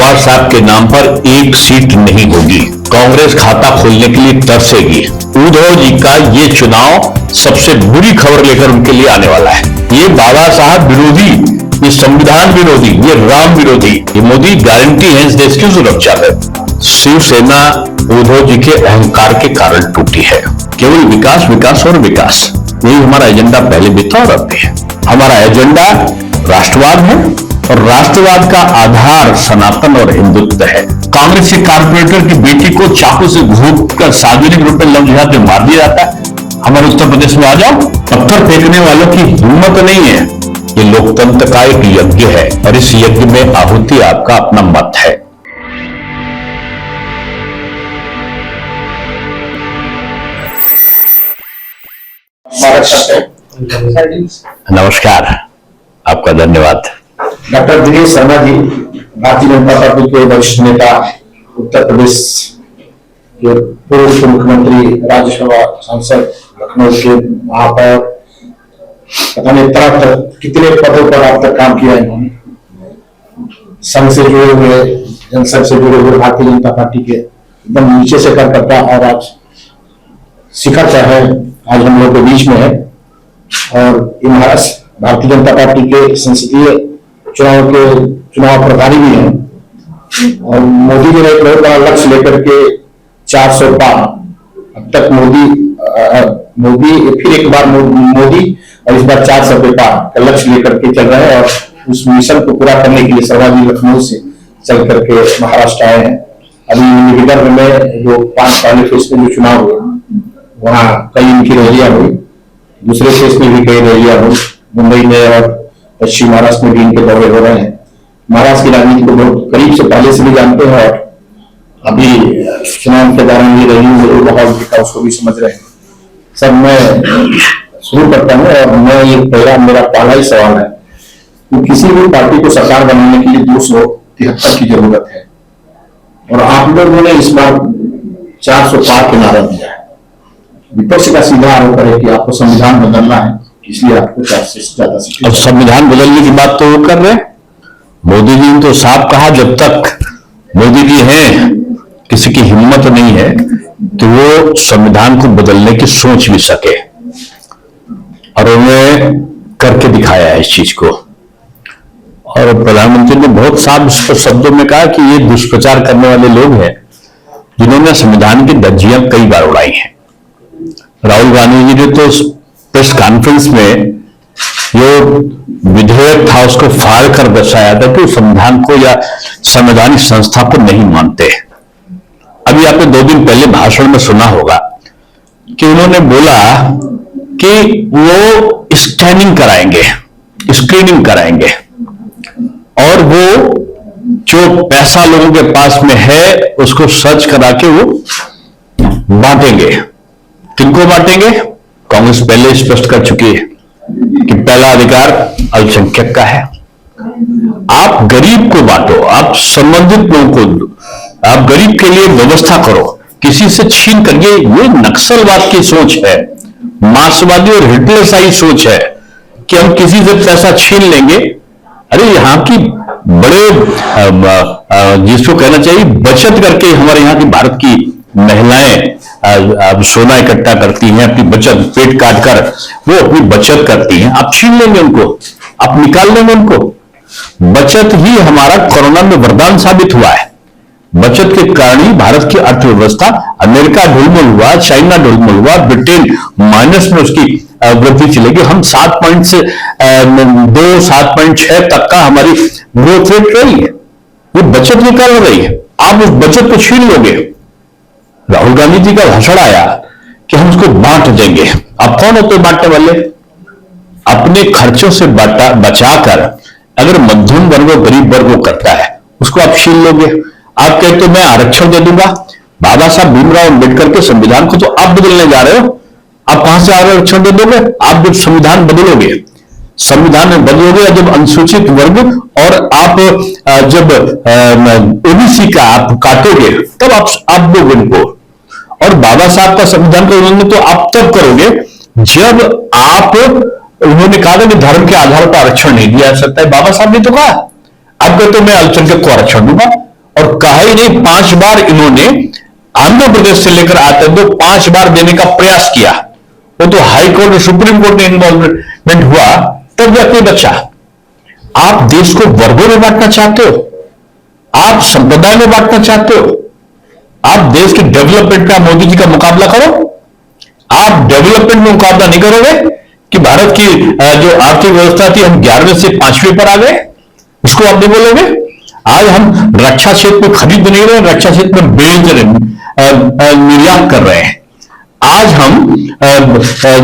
बाबा साहब के नाम पर एक सीट नहीं होगी। कांग्रेस खाता खोलने के लिए तरसेगी। उद्धव जी का ये चुनाव सबसे बुरी खबर लेकर उनके लिए आने वाला है। ये बाबा साहब विरोधी, ये संविधान विरोधी, ये राम विरोधी, ये मोदी गारंटी है इस देश की सुरक्षा में। शिवसेना उद्धव जी के अहंकार के कारण टूटी है। केवल विकास, विकास और विकास, यही हमारा एजेंडा पहले भी था और अब भी है। हमारा एजेंडा राष्ट्रवाद है और राष्ट्रवाद का आधार सनातन और हिंदुत्व है। कांग्रेस के कारपोरेटर की बेटी को चाकू से घोंपकर सार्वजनिक रूप में लव जिहाद में मार दिया जाता है। हमारे उत्तर प्रदेश में आ जाओ, पत्थर फेंकने वालों की हिम्मत नहीं है। ये लोकतंत्र का एक यज्ञ है और इस यज्ञ में आहुति आपका अपना मत है। नमस्कार, आपका धन्यवाद। डॉक्टर दिनेश शर्मा जी, भारतीय जनता पार्टी के वरिष्ठ नेता, उत्तर प्रदेश के पूर्व मुख्यमंत्री, राज्यसभा सांसद, लखनऊ के महापौर, पता नहीं तरह तक कितने पदों पर आप तक काम किया इन्होंने। संघ से जुड़े हुए, जनसंघ से जुड़े हुए, भारतीय जनता पार्टी के एकदम नीचे से कार्यकर्ता और आज शिखर पर है, आज हम लोग के बीच में है। और ये महाराष्ट्र भारतीय जनता पार्टी के संसदीय चुनाव प्रभारी भी हैं। और मोदी जी ने एक बहुत बड़ा लक्ष्य लेकर के 400 पार, अब तक मोदी फिर एक बार मोदी और इस बार 400 के पार का लक्ष्य लेकर के चल रहे हैं। और उस मिशन को पूरा करने के लिए शर्मा जी लखनऊ से चल करके महाराष्ट्र आए हैं। अभी विदर्भ में जो 5 पहले फेज में जो चुनाव हुए, वहाँ कई इनकी रैलियां हुई, दूसरे फेज में भी कई रैलियां हुई, मुंबई में और पश्चिम महाराष्ट्र में भी इनके दौरे हो रहे हैं। महाराष्ट्र की राजनीति को बहुत करीब से पहले से भी जानते हैं और अभी चुनाव के दौरान ये रैली में माहौल दिखा उसको भी समझ रहे हैं। सब मैं शुरू करता हूँ और मेरा पहला ही सवाल है कि किसी भी पार्टी को सरकार बनाने के लिए 273 की जरूरत है और आप लोगों ने इस बार 400 पार के नारा दिया है। विपक्ष का सीधा आरोप है कि आपको संविधान बदलना है, इसलिए आपको 400 से ज्यादा सीटें। अब संविधान बदलने की बात तो वो कर रहे हैं। मोदी जी ने तो साफ कहा, जब तक मोदी जी हैं, किसी की हिम्मत नहीं है तो वो संविधान को बदलने की सोच भी सके, और उन्होंने करके दिखाया है इस चीज को। और प्रधानमंत्री ने बहुत साफ शब्दों में कहा कि ये दुष्प्रचार करने वाले लोग हैं जिन्होंने संविधान की धज्जियां कई बार उड़ाई हैं। राहुल गांधी जी ने तो प्रेस कॉन्फ्रेंस में जो विधेयक था उसको फाड़ कर दर्शाया था कि संविधान को या संवैधानिक संस्था को नहीं मानते। अभी आपने 2 दिन पहले भाषण में सुना होगा कि उन्होंने बोला कि वो स्कैनिंग कराएंगे, स्क्रीनिंग कराएंगे और वो जो पैसा लोगों के पास में है उसको सर्च करा के वो बांटेंगे। किनको बांटेंगे? कांग्रेस पहले स्पष्ट कर चुकी है कि पहला अधिकार अल्पसंख्यक का है। आप गरीब को बांटो, आप संबंधित लोगों को दो, आप गरीब के लिए व्यवस्था करो, किसी से छीन कर। ये नक्सलवाद की सोच है, मार्क्सवादी और हिटलरशाही सोच है कि हम किसी से पैसा छीन लेंगे। अरे यहाँ की बड़े जिसको कहना चाहिए बचत करके, हमारे यहाँ की भारत की महिलाएं सोना इकट्ठा करती हैं, अपनी बचत पेट काट कर वो अपनी बचत करती हैं। आप छीन लेंगे उनको, आप निकाल लेंगे उनको। बचत ही हमारा कोरोना में वरदान साबित हुआ है। बचत के कारण ही भारत की अर्थव्यवस्था, अमेरिका ढुलमुल हुआ, चाइना ढुलमुल हुआ, ब्रिटेन माइनस में उसकी वृद्धि चलेगी। हम 7.6 तक का हमारी ग्रोथ रेट रही है। वो बचत निकाल रही है, आप उस बचत को छीन लोगे। राहुल गांधी जी का भाषण आया कि हम उसको बांट देंगे। आप कौन होते बांटने वाले? अपने खर्चों से बचाकर अगर मध्यम वर्ग और गरीब वर्ग को करता है उसको आप छीन लोगे। आप कहते तो मैं आरक्षण दे दूंगा। बाबा साहब भीमराव अम्बेडकर के संविधान को तो आप बदलने जा रहे हो। आप कहां से आरक्षण दे दोगे? आप जब संविधान बदलोगे, संविधान में बदलोगे, जब अनुसूचित वर्ग और आप जब ओबीसी का आप काटोगे तब आप दोगे इनको। और बाबा साहब का संविधान का उल्लंघन तो आप तब करोगे जब आप, उन्होंने कहा था कि धर्म के आधार पर आरक्षण नहीं दिया जा सकता है। बाबा साहब ने तो कहा, आप कहते मैं अल्पसंख्यक को आरक्षण दूंगा। और कहा ही नहीं, 5 बार इन्होंने आंध्र प्रदेश से लेकर आते तो 5 बार देने का प्रयास किया। वो तो हाई कोर्ट और सुप्रीम कोर्ट में इन्वॉल्वमेंट हुआ तब जाके बचा। आप देश को वर्गों में बांटना चाहते हो, आप संप्रदाय में बांटना चाहते हो, आप देश के डेवलपमेंट का मोदी जी का मुकाबला करो। आप डेवलपमेंट में मुकाबला नहीं करोगे कि भारत की जो आर्थिक व्यवस्था थी हम 11वें से 5वें पर आ गए, उसको आप नहीं बोलोगे। आज हम रक्षा क्षेत्र में खरीद नहीं रहे, रक्षा क्षेत्र में बेच रहे, निर्यात कर रहे हैं। आज हम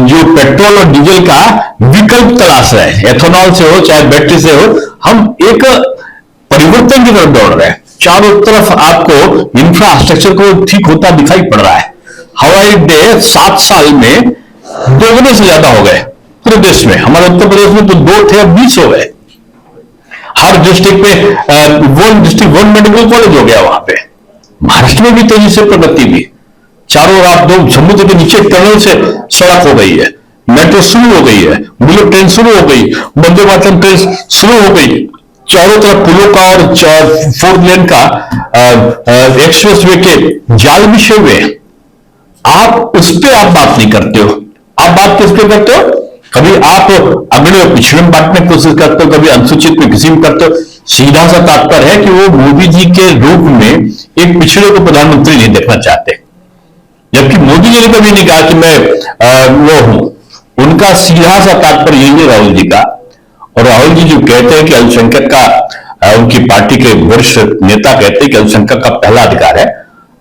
जो पेट्रोल और डीजल का विकल्प तलाश रहे हैं, एथेनॉल से हो चाहे बैटरी से हो, हम एक परिवर्तन की तरफ दौड़ रहे हैं। चारों तरफ आपको इंफ्रास्ट्रक्चर को ठीक होता दिखाई पड़ रहा है। हवाई अड्डे 7 साल में 2 से ज्यादा हो गए पूरे देश में। हमारे उत्तर प्रदेश में तो 2 थे, अब 20 हो गए। हर डिस्ट्रिक्ट में वन मेडिकल कॉलेज हो गया वहां पे। महाराष्ट्र में भी तेजी से प्रगति हुई। चारों ओर आप 2 समुद्र के नीचे टनल से सड़क हो गई है, मेट्रो शुरू हो गई है, बुलेट ट्रेन शुरू हो गई, वंदे भारत ट्रेन शुरू हो गई। चारों तरफ पुलों का और 4 लेन का एक्सप्रेस वे के जाल बिछे हुए हैं। आप उस पर आप बात नहीं करते हो। आप बात किस पे करते हो? कभी आप अगड़े और पिछड़े में बांटने की कोशिश करते हो, कभी अनुसूचित में किसी में करते हो। सीधा सा तात्पर्य है कि वो मोदी जी के रूप में एक पिछड़े को प्रधानमंत्री नहीं देखना चाहते। जबकि मोदी जी ने कभी नहीं कहा कि मैं वो हूं। उनका सीधा सा तात्पर्य यही है राहुल जी का। और राहुल जी जो कहते हैं कि अल्पसंख्यक का, उनकी पार्टी के वरिष्ठ नेता कहते हैं कि अल्पसंख्यक का पहला अधिकार है।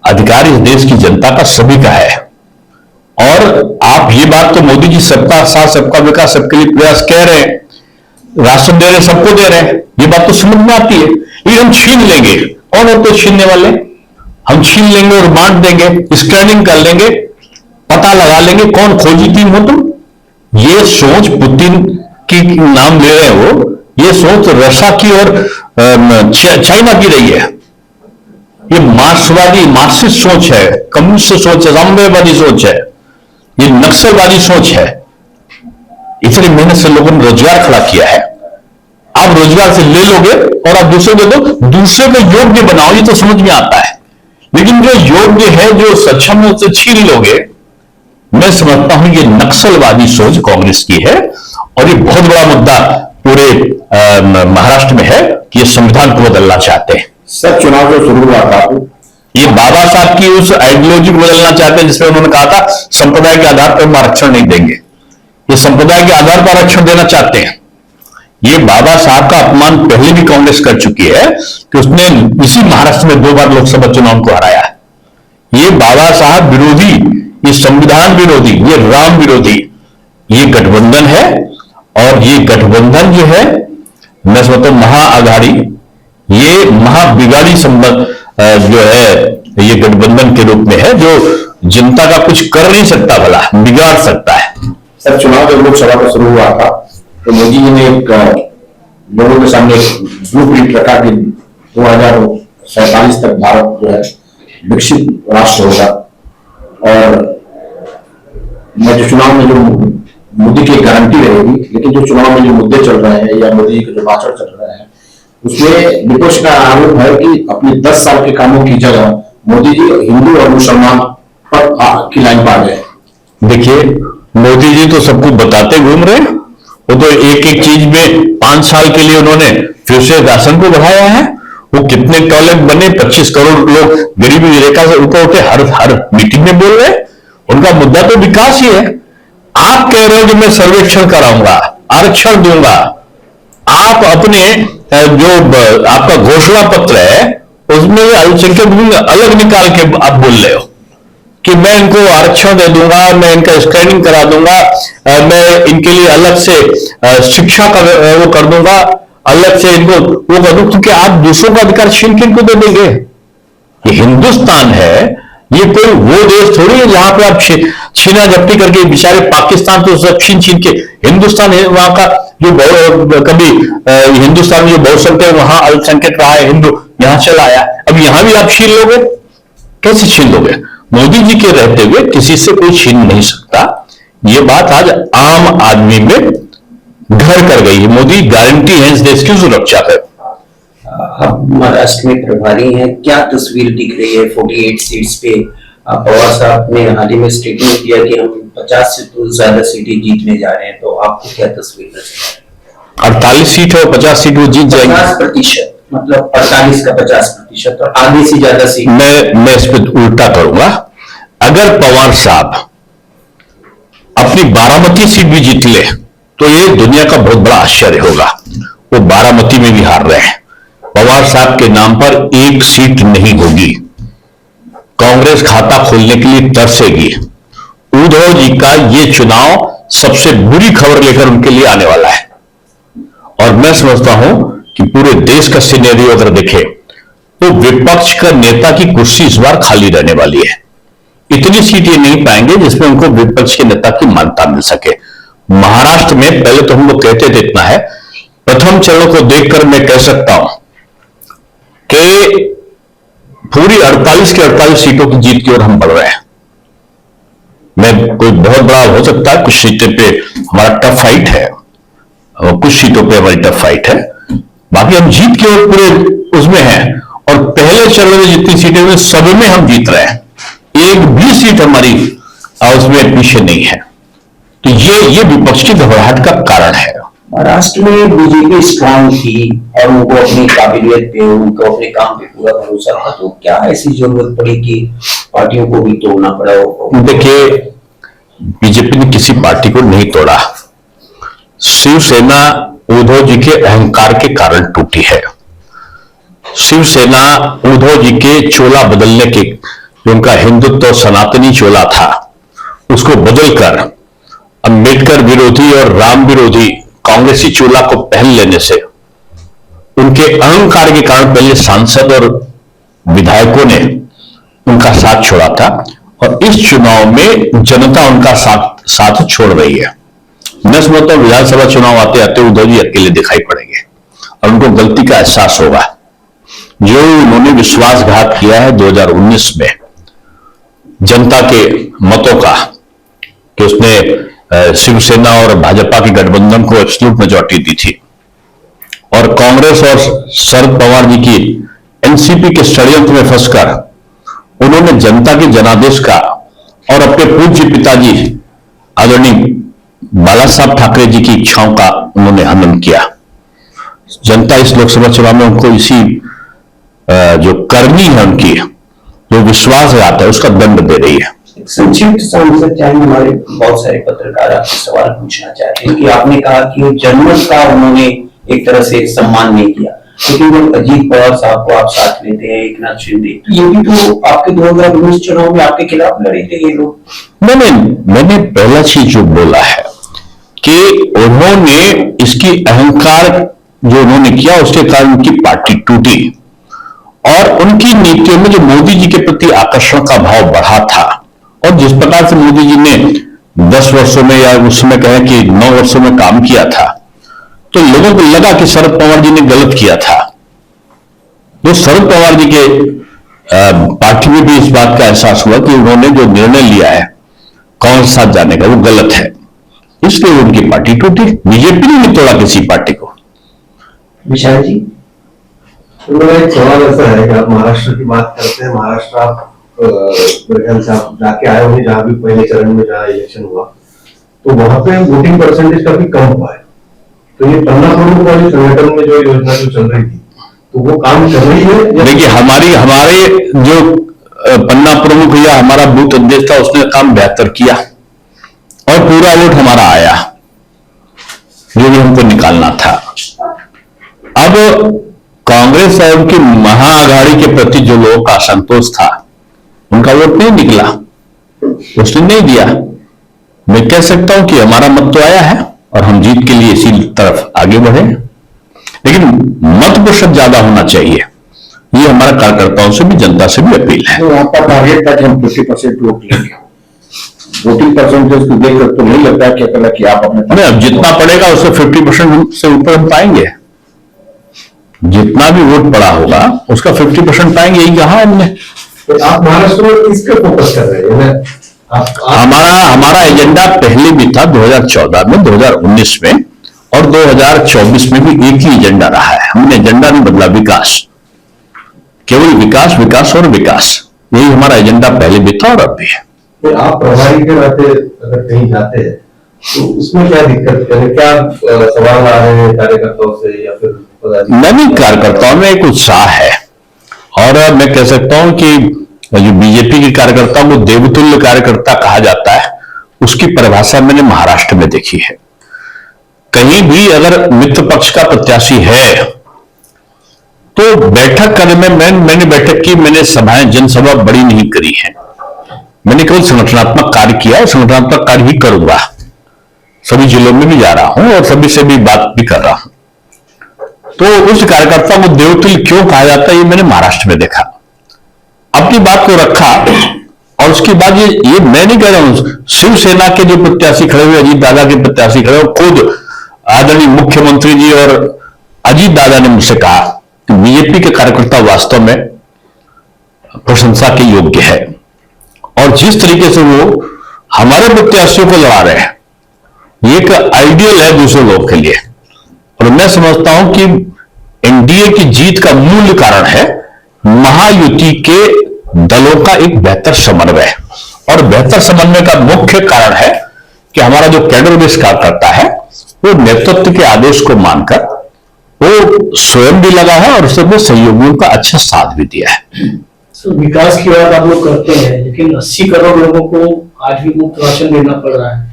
अधिकार इस देश की जनता का सभी का है। और आप ये बात तो मोदी जी सबका साथ सबका विकास सबके लिए प्रयास कह रहे हैं, राशन दे रहे हैं, सबको दे रहे हैं, ये बात तो समझ में आती है। ये हम छीन लेंगे, कौन होते हैं छीनने वाले? हम छीन लेंगे और बांट देंगे, स्कैनिंग कर लेंगे, पता लगा लेंगे कौन खोजी टीम हो तुम। ये सोच पुतिन की नाम ले रहे हो, ये सोच रशिया की और चाइना की रही है। ये मार्क्सवादी मार्क्सिस्ट सोच है, कम्युनिस्ट सोच है, साम्यवादी सोच है, ये नक्सलवादी सोच है। इतनी मेहनत से लोगों ने रोजगार खड़ा किया है, आप रोजगार से ले लोगे और आप दूसरे दे दो, दूसरे को योग्य बनाओ, ये तो समझ में आता है। लेकिन जो योग्य है, जो सक्षम है, उसे छीन लोगे। मैं समझता हूं ये नक्सलवादी सोच कांग्रेस की है। और ये बहुत बड़ा मुद्दा पूरे महाराष्ट्र में है कि ये संविधान को बदलना चाहते हैं। सर, चुनाव जो शुरू हुआ था, ये बाबा साहब की उस आइडियोलॉजी को बदलना चाहते हैं जिसमें उन्होंने कहा था संप्रदाय के आधार पर हम आरक्षण नहीं देंगे। ये संप्रदाय के आधार पर आरक्षण देना चाहते हैं। ये बाबा साहब का अपमान पहले भी कांग्रेस कर चुकी है कि उसने इसी महाराष्ट्र में 2 बार लोकसभा चुनाव को हराया है। ये बाबा साहब विरोधी, ये संविधान विरोधी, ये राम विरोधी ये गठबंधन है। और ये गठबंधन जो है, मैं समझता हूं महाआघाड़ी, ये महाबिगाड़ी संबंध जो है, ये गठबंधन के रूप में है जो जनता का कुछ कर नहीं सकता, भला बिगाड़ सकता है। सर, चुनाव जब लोकसभा का शुरू हुआ था तो मोदी जी ने एक लोगों के सामने ब्लू प्रिंट रखा कि 2047 तक भारत जो है विकसित राष्ट्र होगा। और मैं जो चुनाव में जो मोदी की गारंटी रहेगी, लेकिन जो चुनाव में जो मुद्दे चल रहे हैं या मोदी जी के जो भाषण चल रहे हैं, उसमें विपक्ष का आरोप है कि अपने 10 साल के कामों की जगह मोदी जी हिंदू और मुसलमान पर की लाइन पा गए। देखिए, मोदी जी तो सब कुछ बताते घूम रहे हैं। वो तो एक एक चीज में 5 साल के लिए उन्होंने फिर से राशन को बढ़ाया है। वो कितने टॉयलेट बने, 25 करोड़ लोग गरीबी रेखा से ऊपर उठे, हर मीटिंग में बोल रहे हैं। उनका मुद्दा तो विकास ही है। आप कह रहे हो कि मैं सर्वेक्षण कराऊंगा, आरक्षण दूंगा। आप अपने जो आपका घोषणा पत्र है उसमें अल्पसंख्यक अलग निकाल के आप बोल रहे हो कि मैं इनको आरक्षण दे दूंगा, मैं इनका स्कैनिंग करा दूंगा, मैं इनके लिए अलग से शिक्षा का वो कर दूंगा, अलग से इनको वो कर दूं। क्योंकि आप दूसरों का अधिकार छीन के इनको दे देंगे। ये हिंदुस्तान है, ये कोई वो देश थोड़ी है जहां पे आप छीना झपटी करके, बेचारे पाकिस्तान तो सब छीन छीन के, हिंदुस्तान है वहां का जो कभी हिंदुस्तान में जो बहुसंख्यक वहां अल्पसंख्यक रहा है, हिंदू यहां चला आया, अब यहां भी आप छीन लोगे? कैसे छीन लोगे? मोदी जी के रहते हुए किसी से कोई छीन नहीं सकता। ये बात आज आम आदमी में घर कर गई है। मोदी गारंटी है इस देश की सुरक्षा पर। आप महाराष्ट्र में प्रभारी हैं, क्या तस्वीर दिख रही है 48 सीट्स पे? पवार साहब ने हाल ही में स्टेटमेंट दिया कि हम 50 से तो ज्यादा सीटें जीतने जा रहे हैं, तो आपको क्या तस्वीर नजर आ रही है? 48 सीट है और 50 सीट वो जीत जाएंगे। 50%, मतलब 48 का 50% और आधे से ज्यादा सीट। मैं इस पर उल्टा करूंगा। अगर पवार साहब अपनी बारामती सीट भी जीत ले तो ये दुनिया का बहुत बड़ा आश्चर्य होगा। वो बारामती में भी हार रहे हैं। पवार साहब के नाम पर एक सीट नहीं होगी। कांग्रेस खाता खोलने के लिए तरसेगी। उद्धव जी का ये चुनाव सबसे बुरी खबर लेकर उनके लिए आने वाला है। और मैं समझता हूं कि पूरे देश का सिनेरियो अगर देखें तो विपक्ष का नेता की कुर्सी इस बार खाली रहने वाली है। इतनी सीटें नहीं पाएंगे जिसमें उनको विपक्ष के नेता की मान्यता मिल सके। महाराष्ट्र में पहले तो हम लोग कहते थे इतना है, प्रथम चरण को देखकर मैं कह सकता हूं कि पूरी 48 के 48 सीटों की जीत की ओर हम बढ़ रहे हैं। मैं कोई बहुत बड़ा हो सकता है, कुछ सीटों पे हमारा टफ फाइट है और कुछ सीटों पे हमारी टफ फाइट है, बाकी हम जीत की ओर पूरे उसमें हैं। और पहले चरण में जितनी सीटें हुई सब में हम जीत रहे हैं। एक भी सीट हमारी उसमें पीछे नहीं है। तो ये विपक्ष की घबराहट का कारण है। महाराष्ट्र में बीजेपी स्ट्रांग थी और उनको अपनी काबिलियत पे, उनको अपने काम पे पूरा भरोसा था, तो क्या ऐसी जरूरत पड़ी कि पार्टियों को भी तोड़ना पड़ा हो? देखिए, बीजेपी ने किसी पार्टी को नहीं तोड़ा। शिवसेना उद्धव जी के अहंकार के कारण टूटी है। शिवसेना उद्धव जी के चोला बदलने के, जो उनका हिंदुत्व सनातनी चोला था, उसको बदलकर अंबेडकर विरोधी और राम विरोधी कांग्रेसी चोला को पहन लेने से उनके अहंकार के कारण पहले सांसद और विधायकों ने उनका साथ छोड़ा था और इस चुनाव में जनता उनका साथ छोड़ रही है। मैं समझता हूं विधानसभा चुनाव आते आते उद्धव जी अकेले दिखाई पड़ेंगे और उनको गलती का एहसास होगा। जो उन्होंने विश्वासघात किया है 2019 में जनता के मतों का, कि उसने शिवसेना और भाजपा के गठबंधन को एब्सोल्यूट मेजॉरिटी दी थी और कांग्रेस और शरद पवार जी की एनसीपी के षड्यंत्र में फंसकर उन्होंने जनता के जनादेश का और अपने पूज्य पिताजी आदरणीय बाला साहब ठाकरे जी की इच्छाओं का उन्होंने हनन किया। जनता इस लोकसभा चुनाव में उनको इसी जो करनी है, उनकी जो विश्वासघात है, उसका दंड दे रही है। संक्षिप्त सांसद चाहे, हमारे बहुत सारे पत्रकार आपसे सवाल पूछना चाहते हैं कि आपने कहा कि जनमत का उन्होंने एक तरह से सम्मान नहीं किया, लेकिन जब अजीत पवार साहब को आप साथ लेते हैं, एकनाथ शिंदे, तो ये भी तो आपके 2019 चुनाव में आपके खिलाफ लड़े थे ये लोग। मैंने पहला चीज जो बोला है कि उन्होंने इसकी अहंकार जो उन्होंने किया उसके कारण उनकी पार्टी टूटी और उनकी नीतियों में जो मोदी जी के प्रति आकर्षण का भाव बढ़ा था और जिस प्रकार से मोदी जी ने 10 वर्षों में या उस समय कहें कि 9 वर्षों में काम किया था, तो लोगों को लगा कि शरद पवार जी ने गलत किया था। तो शरद पवार जी के पार्टी में भी इस बात का एहसास हुआ कि उन्होंने जो निर्णय लिया है कांग्रेस के साथ जाने का वो गलत है, इसलिए उनकी पार्टी टूटी। बीजेपी ने नहीं तोड़ा किसी पार्टी को। विशाल जी, तो मेरा एक सवाल ऐसा है कि आप महाराष्ट्र की बात करते हैं, महाराष्ट्र आप मेरे ख्याल से आप जाके आए होंगे, जहां भी पहले चरण में जहां इलेक्शन हुआ तो वहां पे वोटिंग परसेंटेज काफी कम हुआ है। तो ये पन्ना प्रमुख वाली संगठन में जो योजना जो चल रही थी तो वो काम कर रही है? देखिए, हमारे जो पन्ना प्रमुख या हमारा बूथ अध्यक्ष था उसने काम बेहतर किया और पूरा वोट हमारा आया जो भी हमको निकालना था। अब कांग्रेस और उनकी महाआघाड़ी के प्रति जो लोगों का असंतोष था उनका वोट नहीं निकला, उसने नहीं दिया। मैं कह सकता हूं कि हमारा मत तो आया है और हम जीत के लिए इसी तरफ आगे बढ़े, लेकिन मत प्रतिशत ज्यादा होना चाहिए। ये हमारा कार्यकर्ताओं से भी जनता से भी अपील है। तो आपका टारगेट था कि हम 50% वोट लेंगे। वोटिंग परसेंटेज को देखकर तो नहीं लगता कि आप अपने अब जितना पड़ेगा उससे 50% से ऊपर हम पाएंगे। जितना भी वोट पड़ा होगा उसका 50% पाएंगे, यही कहा हमने। तो आप महाराष्ट्र में किस पे फोकस कर रहे हैं? हमारा एजेंडा पहले भी था 2014 में, 2019 में और 2024 में भी एक ही एजेंडा रहा है। हमने एजेंडा नहीं बदला, विकास, केवल विकास, विकास और विकास, यही हमारा एजेंडा पहले भी था और अब भी है। तो आप प्रभारी के नाते अगर कहीं जाते हैं तो उसमें क्या दिक्कत है, क्या सवाल आ रहे हैं कार्यकर्ताओं से या फिर नहीं, कार्यकर्ताओं में एक उत्साह है और मैं कह सकता हूं कि जो बीजेपी के कार्यकर्ताओं को देवतुल्य कार्यकर्ता कहा जाता है, उसकी परिभाषा मैंने महाराष्ट्र में देखी है। कहीं भी अगर मित्र पक्ष का प्रत्याशी है तो बैठक करने में मैंने बैठक की, मैंने सभाएं, जनसभा बड़ी नहीं करी है, मैंने केवल संगठनात्मक कार्य किया है, संगठनात्मक कार्य ही करूंगा। सभी जिलों में भी जा रहा हूं और सभी से भी बात भी कर रहा हूं। तो उस कार्यकर्ता को देवतुल्य क्यों कहा जाता है, ये मैंने महाराष्ट्र में देखा, अपनी बात को रखा। और उसके बाद ये मैं नहीं कह रहा हूं, शिवसेना के जो प्रत्याशी खड़े हुए, अजीत दादा के प्रत्याशी खड़े हुए, खुद आदरणीय मुख्यमंत्री जी और अजीत दादा ने मुझसे कहा कि बीजेपी के कार्यकर्ता वास्तव में प्रशंसा के योग्य है और जिस तरीके से वो हमारे प्रत्याशियों को लड़ा रहे हैं, ये एक आइडियल है दूसरे लोग के लिए। और मैं समझता हूं कि एनडीए की जीत का मूल कारण है महायुति के दलों का एक बेहतर समन्वय, और बेहतर समन्वय का मुख्य कारण है कि हमारा जो कैडर बेस कार्यकर्ता है वो नेतृत्व के आदेश को मानकर वो स्वयं भी लगा है और उससे सहयोगियों का अच्छा साथ भी दिया है। विकास की बात आप लोग करते हैं, लेकिन 80 करोड़ लोगों को आज भी मुफ्त राशन देना पड़ रहा है।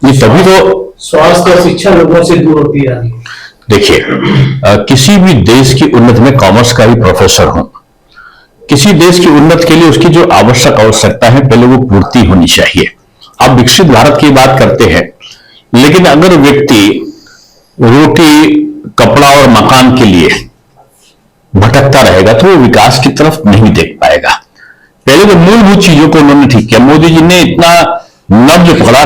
ये तभी तो स्वास्थ्य और शिक्षा लोगों से दूर होती जा रही है। देखिए, किसी भी देश की उन्नति में कॉमर्स का ही प्रोफेसर हूं, किसी देश की उन्नति के लिए उसकी जो आवश्यकता है पहले वो पूर्ति होनी चाहिए। आप विकसित भारत की बात करते हैं, लेकिन अगर व्यक्ति रोटी, कपड़ा और मकान के लिए भटकता रहेगा तो वो विकास की तरफ नहीं देख पाएगा। पहले तो मूलभूत चीजों को उन्होंने ठीक किया। मोदी जी ने इतना नब्ज पकड़ा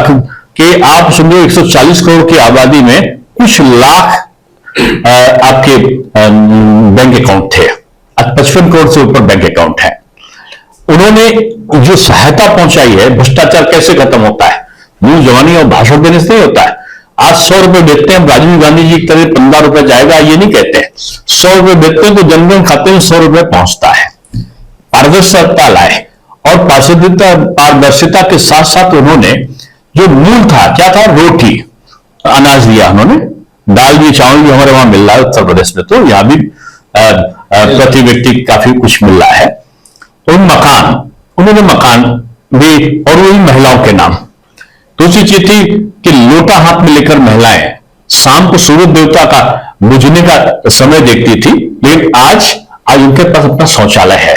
कि आप समझो 140 करोड़ की आबादी में कुछ लाख आपके बैंक अकाउंट थे, आज 55 करोड़ से ऊपर बैंक अकाउंट है। उन्होंने जो सहायता पहुंचाई है, भ्रष्टाचार कैसे खत्म होता है, मुंह जवानी और भाषण देने से नहीं होता है। आज 100 रुपए देते हैं, राजीव गांधी जी की तरह 15 रुपए जाएगा ये नहीं कहते हैं, 100 रुपए देते हैं तो जनधन खाते में 100 रुपए पहुंचता है। पारदर्शिता लाए और पारदर्शिता के साथ साथ उन्होंने जो मूल था, क्या था, रोटी, अनाज दिया उन्होंने, दाल भी, चावल भी हमारे वहां मिल रहा है उत्तर प्रदेश में, तो यहां भी प्रति व्यक्ति काफी कुछ मिल रहा है। और मकान, उन्होंने मकान भी, और वही महिलाओं के नाम। दूसरी चीज थी कि लोटा हाथ में लेकर महिलाएं शाम को सूरज देवता का बुझने का समय देखती थी, लेकिन आज उनके पास अपना शौचालय है।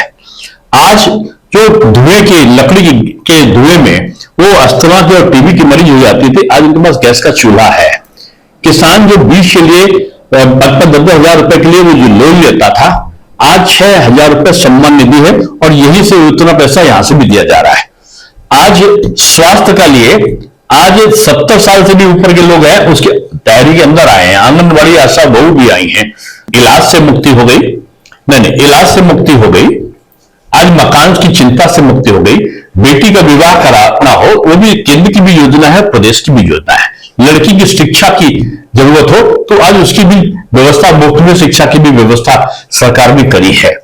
आज जो धुएं की, लकड़ी के धुएं में वो अस्थमा की और टीबी की मरीज हो जाती थी, आज उनके पास गैस का चूल्हा है। किसान जो बीज के लिए 10-10 हजार रुपए के लिए वो जो लोन लेता था, आज 6,000 रुपए सम्मान निधि है और यहीं से उतना पैसा यहां से भी दिया जा रहा है। आज स्वास्थ्य का लिए आज 70 साल से भी ऊपर के लोग हैं उसके तैयारी के अंदर आए हैं, आंगनबाड़ी आशा बहू भी आई हैं, इलाज से मुक्ति हो गई, नहीं इलाज से मुक्ति हो गई, आज मकान की चिंता से मुक्ति हो गई। बेटी का विवाह कराना हो, वो भी केंद्र की भी योजना है, प्रदेश की भी योजना है। लड़की की शिक्षा की जरूरत हो तो आज उसकी भी व्यवस्था, मुफ्त शिक्षा की भी व्यवस्था सरकार भी करी है।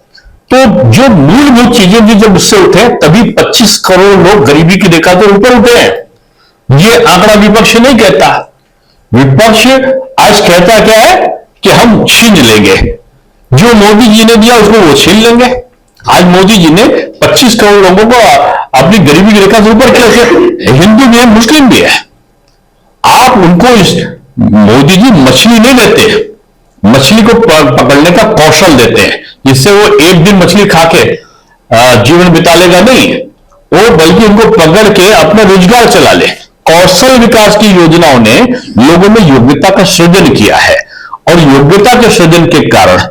तो जो मूलभूत चीजें भी जब उससे उठे तभी 25 करोड़ लोग गरीबी की रेखा से ऊपर उठे हैं। ये आंकड़ा विपक्ष नहीं कहता, विपक्ष आज कहता क्या है कि हम छीन लेंगे, जो मोदी जी ने दिया उसको वो छीन लेंगे। आज मोदी जी ने 25 करोड़ लोगों को अपनी गरीबी की रेखा से ऊपर किया, हिंदू भी है, मुस्लिम भी है। आप उनको मोदी जी मछली नहीं देते, मछली को पकड़ने का कौशल देते हैं, जिससे वो एक दिन मछली खा के जीवन बिता लेगा नहीं, वो बल्कि उनको पकड़ के अपना रोजगार चला ले। कौशल विकास की योजनाओं ने लोगों में योग्यता का सृजन किया है और योग्यता के सृजन के कारण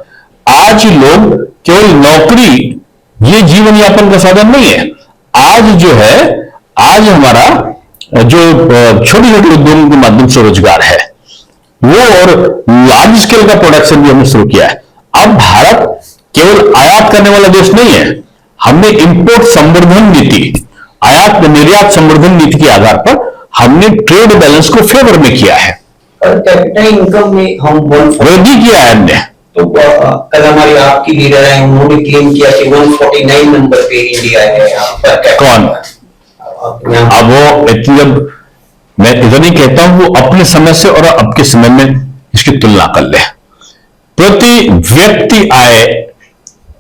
आज लोग केवल नौकरी ये जीवन यापन का साधन नहीं है। आज जो है, आज हमारा जो छोटे छोटे उद्योगों के माध्यम से रोजगार है वो, और लार्ज स्केल का प्रोडक्शन भी हमने शुरू किया है। अब भारत केवल आयात करने वाला देश नहीं है, हमने इंपोर्ट संवर्धन नीति, आयात निर्यात संवर्धन नीति के आधार पर हमने ट्रेड बैलेंस को फेवर में किया है पर कैपिटा इनकम में हम वृद्धि किया है हमने। तो कल हमारी आपकी लीडर है, उन्होंने क्लेम किया कि 149 नंबर पे इंडिया है यहाँ पर। कौन? अब वो इतनी, जब मैं इधर नहीं कहता हूं, वो अपने समय से और अब के समय में इसकी तुलना कर ले। प्रति व्यक्ति आय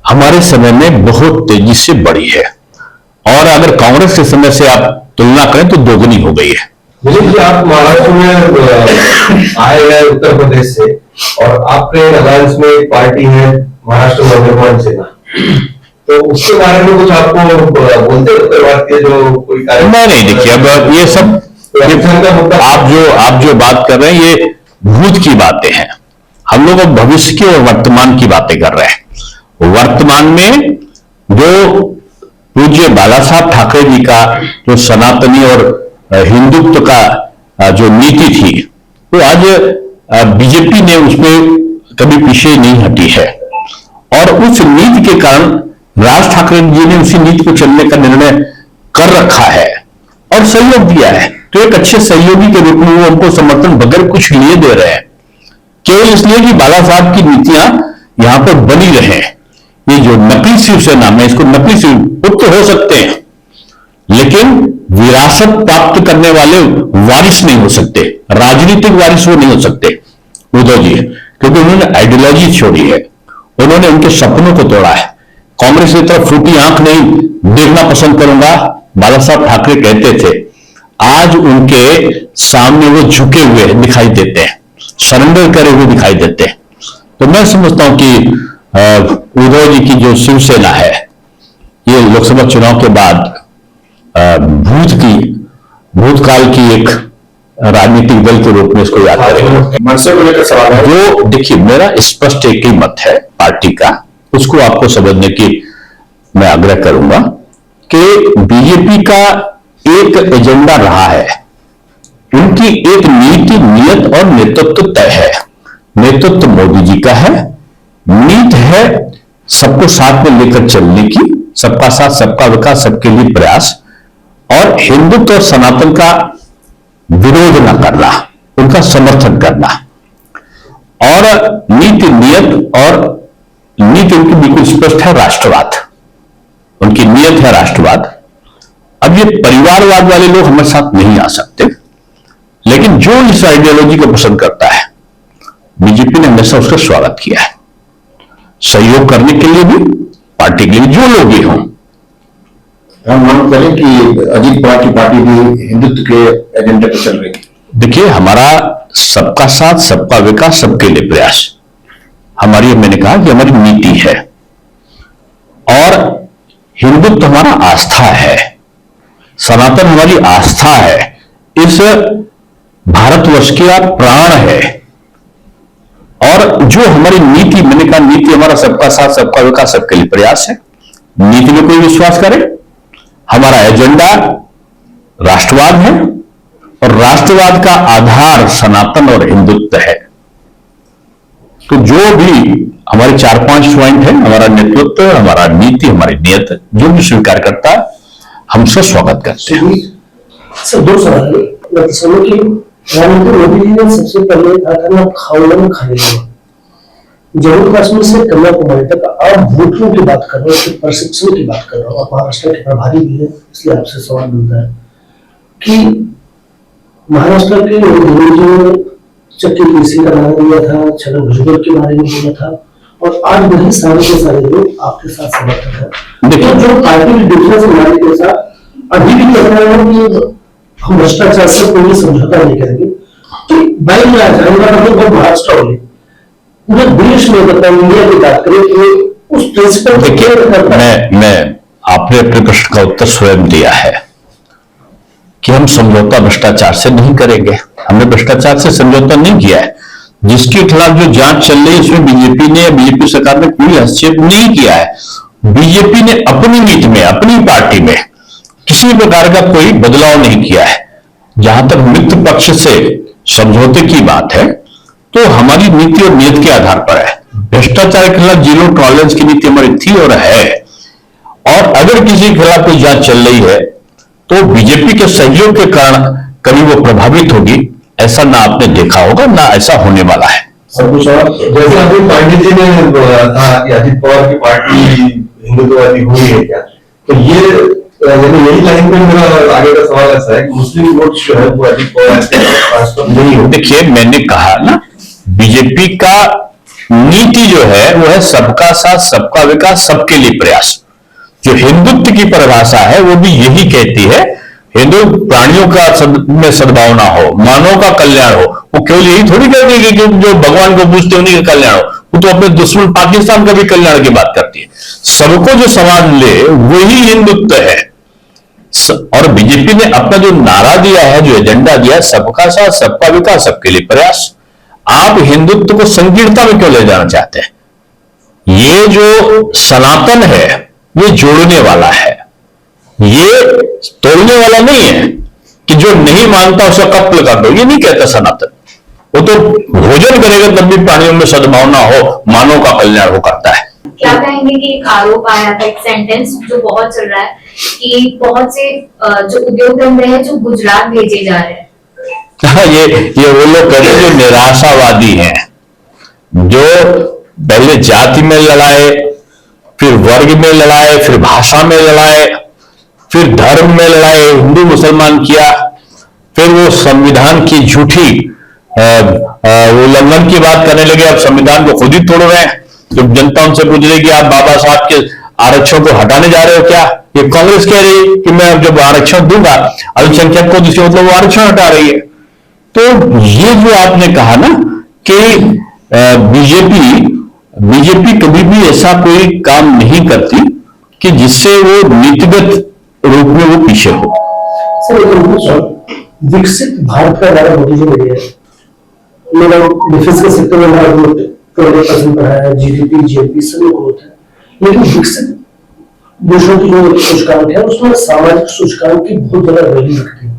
हमारे समय में बहुत तेजी से बढ़ी है, और अगर कांग्रेस के समय से आप तुलना करें तो दोगुनी हो गई है। विजय जी, आप महाराष्ट्र में आए हैं उत्तर प्रदेश से, और आपके अलायंस में एक पार्टी है महाराष्ट्र नवनिर्माण सेना, तो उसके बारे में कुछ आपको बोलते उत्तर भारतीय जो कोई कार्य? नहीं, देखिए अब ये सब आप जो बात कर रहे हैं ये भूत की बातें हैं। हम लोग अब भविष्य की और वर्तमान की बातें कर रहे हैं। वर्तमान में जो पूज्य बाला साहब ठाकरे जी का जो सनातनी और हिंदुत्व का जो नीति थी, वो आज बीजेपी ने उसमें कभी पीछे नहीं हटी है, और उस नीति के कारण राज ठाकरे जी ने उसी नीति को चलने का निर्णय कर रखा है और सहयोग दिया है। तो एक अच्छे सहयोगी के रूप में वो हमको समर्थन बगैर कुछ लिए दे रहे हैं, केवल इसलिए कि बाला साहब की नीतियां यहां पर बनी रहे। ये जो नकली शिवसेना में, इसको नकली शिव पुत्र हो सकते हैं, लेकिन विरासत प्राप्त करने वाले वारिस नहीं हो सकते, राजनीतिक वारिस वो नहीं हो सकते उद्धव जी, क्योंकि उन्होंने आइडियोलॉजी छोड़ी है, उन्होंने उनके सपनों को तोड़ा है। कांग्रेस की तरफ फूटी आंख नहीं देखना पसंद करूंगा, बाला साहब ठाकरे कहते थे। आज उनके सामने वो झुके हुए दिखाई देते हैं, सरेंडर करे हुए दिखाई देते हैं। तो मैं समझता हूं कि उद्धव जी की जो शिवसेना है, ये लोकसभा चुनाव के बाद भूतकाल की एक राजनीतिक दल के रूप में इसको याद करेंगे। मनसे को लेकर सवाल है। जो देखिए, मेरा स्पष्ट एक ही मत है पार्टी का, उसको आपको समझने की मैं आग्रह करूंगा कि बीजेपी का एक एजेंडा रहा है, उनकी एक नीति, नियत और नेतृत्व तय है। नेतृत्व मोदी जी का है, नीति है सबको साथ में लेकर चलने की, सबका साथ सबका विकास, सबके लिए प्रयास, और हिंदुत्व और सनातन का विरोध न करना, उनका समर्थन करना। और नीति, नियत और नीति उनकी बिल्कुल स्पष्ट है, राष्ट्रवाद, उनकी नियत है राष्ट्रवाद। अब ये परिवारवाद वाले लोग हमारे साथ नहीं आ सकते, लेकिन जो इस आइडियोलॉजी को पसंद करता है, बीजेपी ने हमेशा उसका स्वागत किया है, सहयोग करने के लिए भी, पार्टी के लिए, जो लोग भी हों। हम मांग करें कि अजीत पवार की पार्टी भी हिंदुत्व के एजेंडे पर चल रही है। देखिए, हमारा सबका साथ सबका विकास सबके लिए प्रयास, हमारी, मैंने कहा कि हमारी नीति है, और हिंदुत्व हमारा आस्था है, सनातन हमारी आस्था है, इस भारतवर्ष का प्राण है। और जो हमारी नीति, मैंने कहा नीति हमारा सबका साथ सबका विकास सबके लिए प्रयास है। नीति में कोई विश्वास करे, हमारा एजेंडा राष्ट्रवाद है, और राष्ट्रवाद का आधार सनातन और हिंदुत्व है। तो जो भी हमारे 4-5 पॉइंट है, हमारा नेतृत्व, हमारा नीति, हमारी नियत, जो भी स्वीकार करता है हम सब स्वागत करते हैं। सर, दो सवाल है। प्रधानमंत्री मोदी जी ने सबसे पहले कहा था ना, खाओ में खाने दो। जम्मू कश्मीर से कन्याकुमारी तक आप वोटरों की बात कर रहे हो, प्रशिक्षण की बात कर रहे हो, आप महाराष्ट्र के प्रभारी भी है, इसलिए आपसे सवाल मिलता है कि महाराष्ट्र के मोदी जी ने चक्की कृषि का नाम लिया था, छगन भुजबल के बारे में बोला था, और आज वही सारे के सारे लोग आपके साथ समर्थक है। देखिए, जो पार्टी की डिफरेंस हमारे के साथ अभी भी कह रहे हैं कि हम भ्रष्टाचार से कोई समझौता नहीं करेंगे, तो बैन में आ जाएगा, मतलब महाराष्ट्र वाले पूरे देश में, मतलब इंडिया की बात करें तो उस प्रिंसिपल। देखिए, मैं आपने अपने प्रश्न का उत्तर स्वयं दिया है कि हम समझौता भ्रष्टाचार से नहीं करेंगे। हमने भ्रष्टाचार से समझौता नहीं किया है। जिसके खिलाफ जो जांच चल रही है, इसमें बीजेपी ने, बीजेपी सरकार ने कोई हस्तक्षेप नहीं किया है। बीजेपी ने अपनी नीति में, अपनी पार्टी में किसी प्रकार का कोई बदलाव नहीं किया है। जहां तक मित्र पक्ष से समझौते की बात है, तो हमारी नीति और नियत के आधार पर है। भ्रष्टाचार के खिलाफ जीरो टॉलरेंस की नीति हमारी थी और है, और अगर किसी के खिलाफ कोई जांच चल रही है तो बीजेपी के सहयोग के कारण कभी वो प्रभावित होगी, ऐसा ना आपने देखा होगा, ना ऐसा होने वाला है। सब कुछ और जैसे अभी पांडे जी ने कहा कि अजित पवार की पार्टी हिंदुत्ववादी हुई है क्या, तो ये यानी यही लाइन पे मेरा आगे का सवाल ऐसा है कि मुस्लिम वोट जो है वो अजित पवार के ट्रांसफर नहीं होते। देखिए, मैंने कहा ना, बीजेपी का नीति जो है वो है सबका साथ, सबका विकास, सबके लिए प्रयास। जो हिंदुत्व की परिभाषा है वो भी यही कहती है, हिंदू प्राणियों का में सद्भावना हो, मानव का कल्याण हो। वो केवल यही थोड़ी कहती है कि जो भगवान को पूजते उन्हीं का कल्याण हो, वो तो अपने दुश्मन पाकिस्तान का भी कल्याण की बात करती है। सबको जो समाज ले वही हिंदुत्व है। और बीजेपी ने अपना जो नारा दिया है, जो एजेंडा दिया है, सबका साथ, सबका विकास, सबके लिए प्रयास। आप हिंदुत्व को संकीर्णता में क्यों ले जाना चाहते हैं? ये जो सनातन है ये जोड़ने वाला है, ये तोड़ने वाला नहीं है कि जो नहीं मानता उसे कत्ल कर दो। ये नहीं कहता सनातन। वो तो भोजन करेगा तब भी प्राणियों में सद्भावना हो, मानव का कल्याण हो करता है। क्या कहेंगे कि एक आरोप आया था, एक सेंटेंस जो बहुत चल रहा है कि बहुत से जो उद्योग धंधे हैं जो गुजरात भेजे जा रहे हैं। ये वो लोग कहते हैं जो निराशावादी हैं, जो पहले जाति में लड़ाए, फिर वर्ग में लड़ाए, फिर भाषा में लड़ाए, फिर धर्म में लड़ाए, हिंदू मुसलमान किया, फिर वो संविधान की झूठी उल्लंघन की बात करने लगे। अब संविधान को खुद ही तोड़ रहे हैं। जब जनता उनसे पूछ रही कि आप बाबा साहब के आरक्षण को हटाने जा रहे हो क्या, ये कांग्रेस कह रही है कि मैं जब आरक्षण दूंगा अल्पसंख्यक को, जिसके मतलब वो आरक्षण हटा रही है। तो ये जो आपने कहा ना कि बीजेपी कभी भी ऐसा कोई काम नहीं करती कि जिससे वो नीतिगत रूप में वो पीछे हो। सर, विकसित भारत का नारा मोदी जी ने दिया है। मेरा डिफेंस के सेक्टर में हमारा ग्रोथ 20% बढ़ा है, जीडीपी, जीएनपी सभी ग्रोथ है, लेकिन विकसित देशों की जो सूचकांक है उसमें सामाजिक सूचकांक की बहुत ज्यादा वैल्यू रखती है।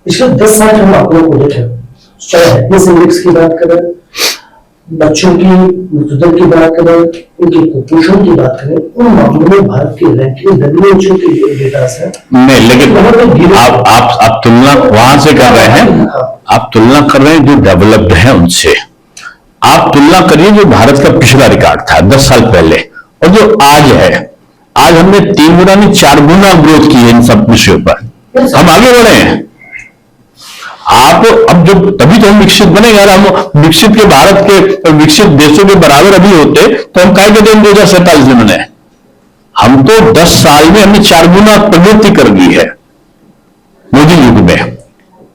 पिछले 10 साल हम आंकड़ों को देखें, चाहे हैप्पीनेस इंडेक्स की बात करें, बच्चों की मृत्यु दर की बात करें, उनके कुपोषण की बात करें, उन मामलों में भारत की रैंकिंग WHO के डेटा से नहीं, लेकिन आप तुलना वहां से कर रहे हैं, आप तुलना कर रहे हैं जो डेवलप्ड है उनसे। आप तुलना करिए जो भारत का पिछला रिकॉर्ड था 10 साल पहले और जो आज है। आज हमने 3 गुना नहीं 4 गुना ग्रोथ की है इन सब विषयों पर। हम आगे बढ़े हैं। आप अब जब तभी तो हम विकसित बनेंगे। अगर हम विकसित के भारत के विकसित देशों के बराबर अभी होते तो हम काय कहते हैं 2047 में बने। हम तो 10 साल में हमने 4 गुना प्रगति कर दी है मोदी युग में,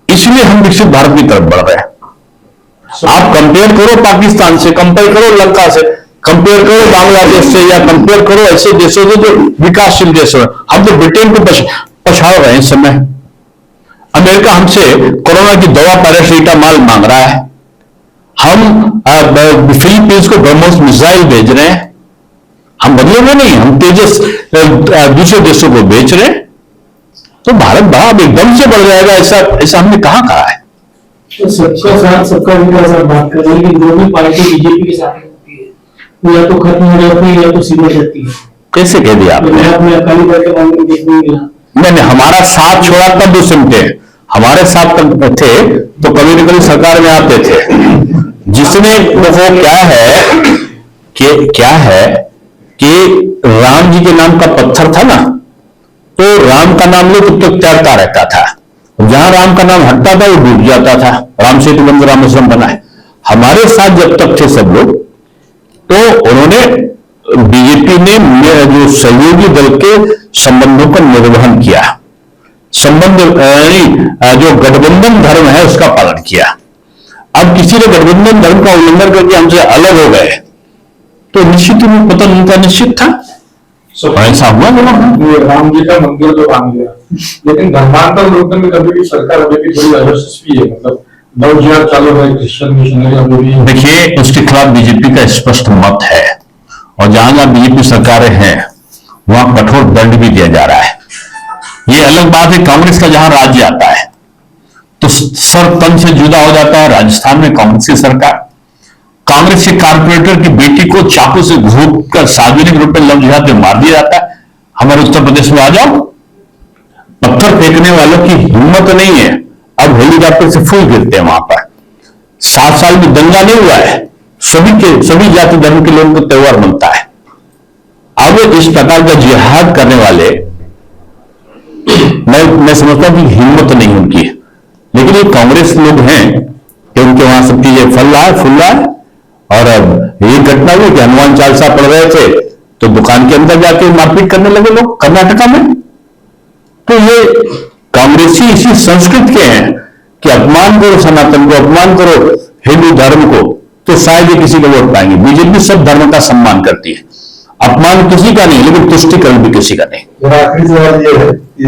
इसलिए हम विकसित भारत की तरफ बढ़ रहे हैं। आप कंपेयर करो पाकिस्तान से, कंपेयर करो लंका से, कंपेयर करो बांग्लादेश से, या कंपेयर करो ऐसे देशों से जो विकासशील देश हैं। हम तो ब्रिटेन को पछाड़ रहे हैं इस समय। अमेरिका हमसे कोरोना की दवा पैरासीटामॉल मांग रहा है। हम फिलीपींस को ब्रह्मोस मिसाइल भेज रहे हैं। हम बदले में नहीं, हम तेजस दूसरे देशों को बेच रहे हैं। तो भारत बड़ा एकदम से बढ़ जाएगा ऐसा हमने कहा है। तो सबका साथ सबका विकास आप बात कर रहे हैं कि दोनों पार्टी बीजेपी के साथ होती है, वो या तो खत्म हो जाती है या तो सिमट जाती है। कैसे कह दिया आपने? अकाली दल के मामले में देखने मिला। नहीं, हमारा साथ छोड़ा तब वो सिमटे। हमारे साथ थे तो कभी न कभी सरकार में आते थे। जिसने वो क्या है कि राम जी के नाम का पत्थर था ना, तो राम का नाम लो तब तक तैरता रहता था। जहां राम का नाम हटता था वो डूब जाता था। राम सेतु बंद रामेश्वरम बना है। हमारे साथ जब तक थे सब लोग, तो उन्होंने बीजेपी ने जो सहयोगी दल के संबंधों का निर्वहन किया, संबंध जो गठबंधन धर्म है उसका पालन किया। अब किसी ने गठबंधन धर्म का उल्लंघन करके हमसे अलग हो गए तो निश्चित रूप पतन उनका निश्चित था। ऐसा हुआ राम जी का मंदिर तो भांग गया, लेकिन धर्मांतर रोकने में कभी भी सरकार अभी भी थोड़ी अयशस्वी है। मतलब लव जिहाद चालू है, क्रिश्चियन मिशनरी अभी भी। देखिए, उसके खिलाफ बीजेपी का स्पष्ट मत है और जहां जहां बीजेपी सरकारें हैं वहां कठोर दंड भी दिया जा रहा है। ये अलग बात है कांग्रेस का जहां राज्य आता है तो सर तन से जुदा हो जाता है। राजस्थान में कांग्रेस की सरकार, कांग्रेस के कारपोरेटर की बेटी को चाकू से घोंप कर सार्वजनिक रूप में लव जिहाद में मार दिया जाता है। हमारे उत्तर प्रदेश में आ जाओ, पत्थर फेंकने वालों की हिम्मत नहीं है अब हेलीकॉप्टर से फूल गिरते हैं वहां पर। 7 साल में दंगा नहीं हुआ है, सभी जाति धर्म के लोगों को त्योहार मनता है। अब इस प्रकार का जिहाद करने वाले, मैं समझता हूं कि हिम्मत नहीं उनकी, लेकिन ये कांग्रेस लोग हैं कि उनके वहां सब चीजें फल रहा है। और अब ये घटना हुई कि हनुमान चालीसा पढ़ रहे थे तो दुकान के अंदर जाके मारपीट करने लगे लोग कर्नाटका में। तो ये कांग्रेसी इसी संस्कृत के हैं कि अपमान करो सनातन को, अपमान करो हिंदू धर्म को, तो शायद ये किसी को वोट पाएंगे। बीजेपी सब धर्म का सम्मान करती है, अपमान किसी का नहीं, लेकिन तुष्टिकरण भी किसी का नहीं। मेरा आखिरी सवाल ये है कि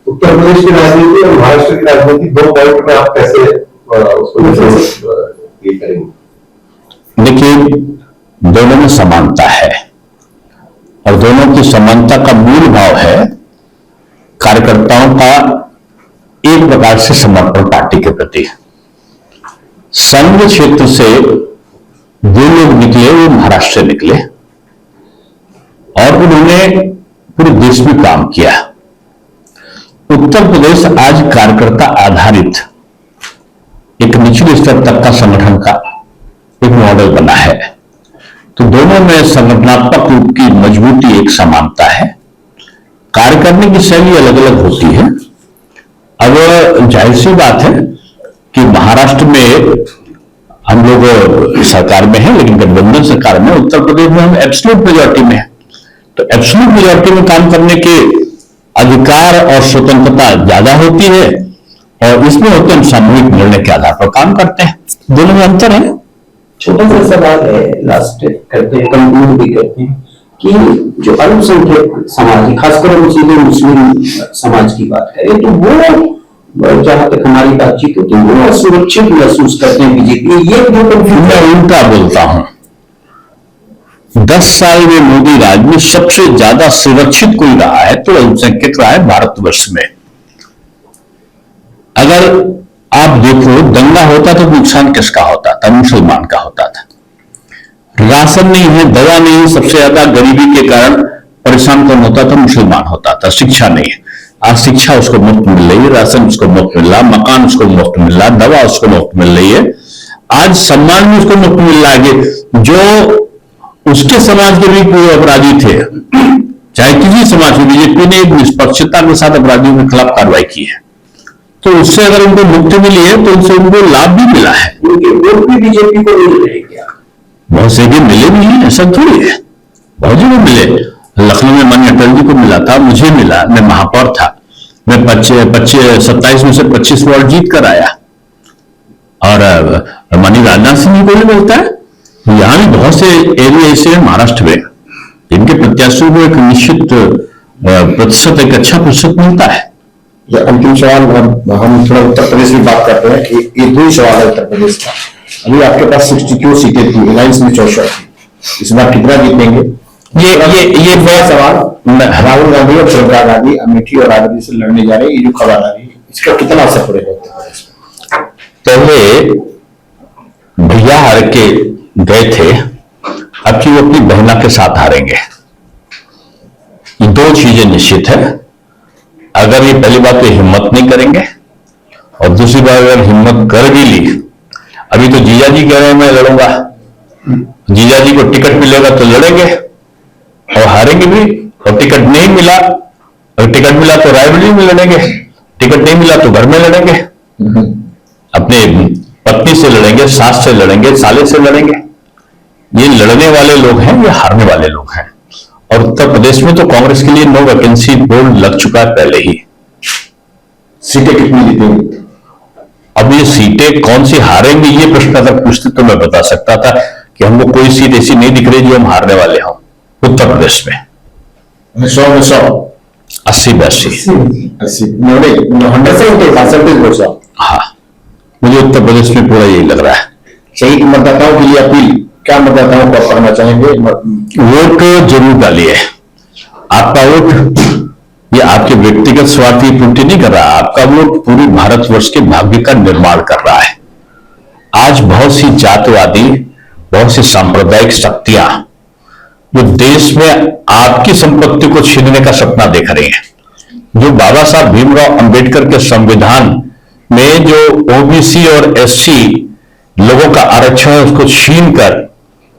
उत्तर प्रदेश की राजनीति और महाराष्ट्र की राजनीति 2 पॉइंट में आप कैसे उसको ये करेंगे? देखिए, दोनों में समानता है और दोनों की समानता का मूल भाव है कार्यकर्ताओं का एक प्रकार से समर्पण पार्टी के प्रति। संघ क्षेत्र से जो लोग निकले वो महाराष्ट्र से निकले और उन्होंने पूरे देश में काम किया। उत्तर प्रदेश आज कार्यकर्ता आधारित एक निचले स्तर तक का संगठन का एक मॉडल बना है। तो दोनों में संगठनात्मक रूप की मजबूती एक समानता है, कार्य करने की शैली अलग अलग होती है। अब जाहिर सी बात है कि महाराष्ट्र में हम लोग सरकार में हैं, लेकिन गठबंधन सरकार में, उत्तर प्रदेश में हम एब्सोल्यूट मेजॉरिटी में हैं। तो एब्सोल्यूट मेजॉरिटी में काम करने के अधिकार और स्वतंत्रता ज्यादा होती है और इसमें होते हैं हम सामूहिक निर्णय के आधार पर काम करते हैं। दोनों में अंतर है। छोटा सा सवाल है, लास्ट करते हैं, कंक्लूड भी करते हैं कि जो अल्पसंख्यक समाज है, खासकर हम सीधे मुस्लिम समाज की बात करें तो वो जहां तक हमारी बातचीत होती है वो असुरक्षित महसूस करते हैं बीजेपी। ये मैं उल्टा बोलता हूं, 10 साल में मोदी राज में सबसे ज्यादा सुरक्षित कोई रहा है तो अल्पसंख्यक रहा है भारतवर्ष में। अगर आप देखो, दंगा होता तो नुकसान किसका होता था? मुसलमान का होता था। राशन नहीं है, दवा नहीं है, सबसे ज्यादा गरीबी के कारण परेशान कौन होता था? मुसलमान होता था। शिक्षा नहीं है, आज शिक्षा उसको मुफ्त मिल रही है, राशन उसको मुफ्त मिल रहा, मकान उसको मुफ्त मिल रहा, दवा उसको मुफ्त मिल रही है, आज सम्मान भी उसको मुफ्त मिल रहा है। जो उसके समाज के भी कोई अपराधी थे, चाहे किसी समाज में, बीजेपी ने एक निष्पक्षता के साथ अपराधियों के खिलाफ कार्रवाई की है। तो उससे अगर उनको मुक्ति मिली है तो उससे उनको लाभ भी मिला है। उनके वोट भी बीजेपी को मिल रहे क्या? बहुत से भी मिले भी हैं, ऐसा थोड़ी है, बहुत जगह मिले। लखनऊ में माननीय अटल जी को मिला था, मुझे मिला, मैं महापौर था, मैं 27 में से 25 वोट जीत कर आया। और माननीय राजनाथ सिंह जी को भी मिलता है। यहां भी बहुत से एरिया ऐसे हैं महाराष्ट्र में जिनके प्रत्याशियों को एक निश्चित प्रतिशत, एक अच्छा प्रतिशत मिलता है। अंतिम सवाल, हम थोड़ा उत्तर प्रदेश की बात करते हैं। एक ही सवाल है उत्तर प्रदेश का। अभी आपके पास 62 सीटें थी, अलायंस में 64 थी, इस बार कितना जीतेंगे? ये बड़ा सवाल। राहुल गांधी और प्रियंका गांधी अमेठी और रायबरेली से लड़ने जा रहे हैं, ये जो खबर आ रही है, इसका कितना असर पड़ेगा उत्तर प्रदेश में? पहले भैया हार के गए थे, अब की वो अपनी बहना के साथ हारेंगे। ये 2 चीजें निश्चित है। अगर ये पहली बात तो हिम्मत नहीं करेंगे और दूसरी बात अगर हिम्मत कर भी ली, अभी तो जीजा जी कह रहे हैं मैं लड़ूंगा, जीजा जी को टिकट मिलेगा तो लड़ेंगे और हारेंगे भी। और टिकट नहीं मिला, अगर टिकट मिला तो रायबरेली में लड़ेंगे, टिकट नहीं मिला तो घर में लड़ेंगे, अपने पत्नी से लड़ेंगे, सास से लड़ेंगे, साले से लड़ेंगे। ये लड़ने वाले लोग हैं, ये हारने वाले लोग हैं। और उत्तर प्रदेश में तो कांग्रेस के लिए नो वैकेंसी बोर्ड लग चुका है पहले ही। सीटें कितनी जीतेंगी? अब ये सीटें कौन सी हारेंगे, ये प्रश्न अगर पूछते तो मैं बता सकता था कि हमको कोई सीट ऐसी नहीं दिख रही जो हम हारने वाले हों उत्तर प्रदेश में। 100 में 100, 80 में 80, 100%। हाँ, मुझे उत्तर प्रदेश में पूरा यही लग रहा है। शहीद मतदाताओं के लिए अपील, क्या मतदाताओं को करना चाहेंगे? वोट जरूर डालिए। आपका वोट ये आपके व्यक्तिगत स्वार्थ की पूर्ति नहीं कर रहा, आपका वोट पूरी भारतवर्ष के भाग्य का निर्माण कर रहा है। आज बहुत सी जातिवादी, बहुत सी सांप्रदायिक शक्तियां जो देश में आपकी संपत्ति को छीनने का सपना देख रही हैं, जो बाबा साहब भीमराव अंबेडकर के संविधान में जो ओबीसी और एससी लोगों का आरक्षण है उसको छीन कर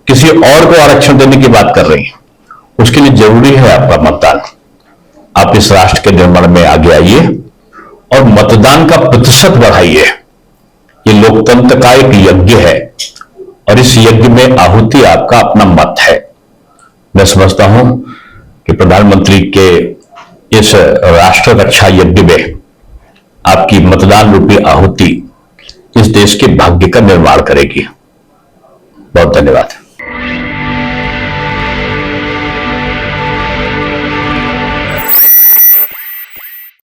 किसी और को आरक्षण देने की बात कर रही हैं, उसके लिए जरूरी है आपका मतदान। आप इस राष्ट्र के निर्माण में आगे आइए और मतदान का प्रतिशत बढ़ाइए। ये लोकतंत्र का एक यज्ञ है और इस यज्ञ में आहुति आपका अपना मत है। मैं समझता हूं कि प्रधानमंत्री के इस राष्ट्र रक्षा यज्ञ में आपकी मतदान रूपी आहुति इस देश के भाग्य का निर्माण करेगी। बहुत धन्यवाद।